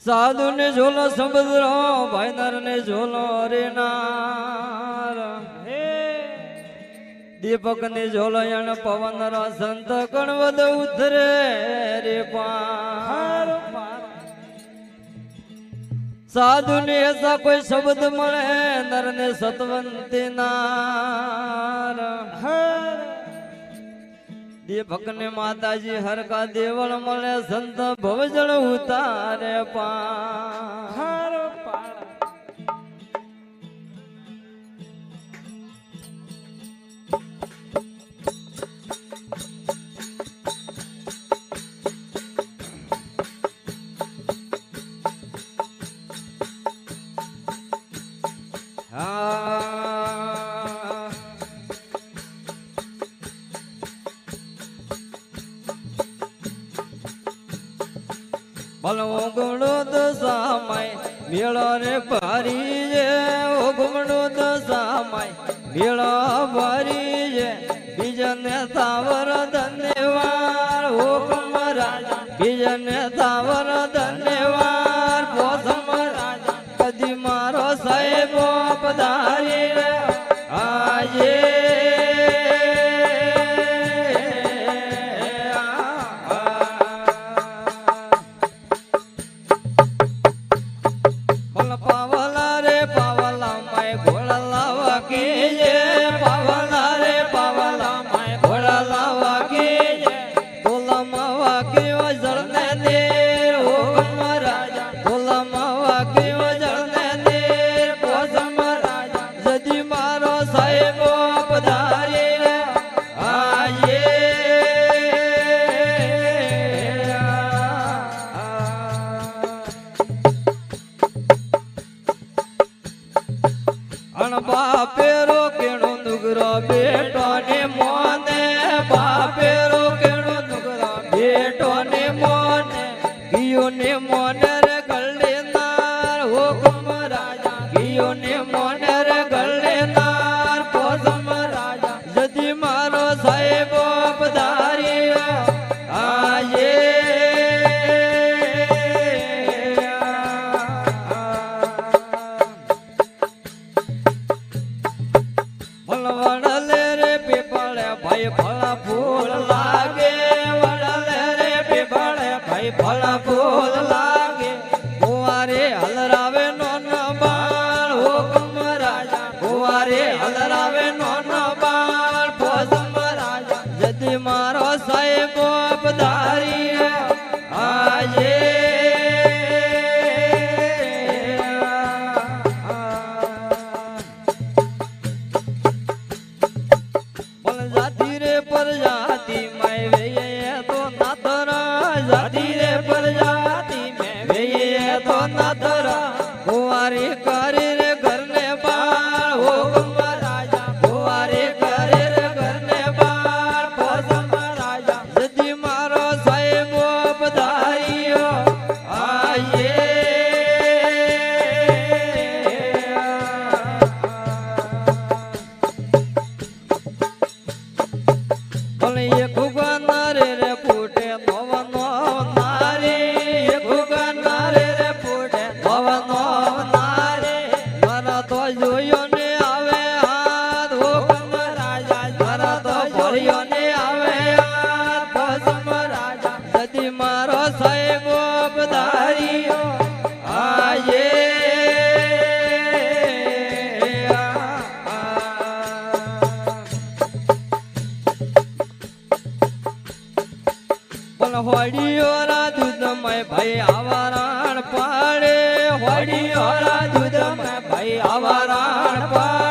સાધુ ને ઝોલો સમુદ્રો ભાઈનાર ને ઝોલો રેનાર દીપક ને ઝોલો યણ પવન રો સંત ગણવદ ઉતરે રે પાર સાધુ ને ऐसा કોઈ શબ્દ મળે નર ને સતવંતી નાર દીપક ને માતાજી હરકા દેવળ મળે સંત ભવજળ ઉતારે પાર ભલો ગુણો દશામાય મેળો રે ભારી છે ઓ ગુણો દશામાય મેળો ભારી છે બીજને તાવર ધન્યવાદ ઓ કમરાજા બીજને તાવર ધન્યવાદ પોસમ રાજા કદી મારો સાહેબ પધારી રે આજે બાપેરો કેણો નુગરો બેટો ને મોને બાપેરો કેણો નુગરો બેટો ને મોને ગિયો ને મોને રે ગળે નાર હુકમ રાજા ગિયો ને મોને રે ગળે નાર પોસમ રાજા જદી મારો સાહેબ પધારી આજે ફળા ફૂલ લાગે વડલે રે પીપળે ભાઈ ફળા ફૂલ લાગે કુંવારે હલરાવે નોન બાળ હુકમ રાજા કુંવારે હલરાવે નોન બાળ પોસમ રાજા જદી મારો સાહેબ પધારી આજે प्रजाति में वे तो नाथरा जाति रे प्रजाति में वे तो नाथरा कुंवारी करे रे घर ने बाल हुकम राजा कुंवारी करे रे घर ने बाल पोसम राजा जदी मारो साहेब पधारियो आये ये खुगा नारे रे फूटे नवनो नारे ये खुगा नारे रे फूटे नवनो नारे मारा तो जोयो ने आवे हाथ हुकम राजा मारा तो जोयो ने आवे हाथ पोसम राजा जदी मारो साहेब पधारियो आये હોડીઓરા દૂધમાં ભાઈ આવારાણ પાડે હોડીઓરા દૂધમાં ભાઈ આવારાણ પાડે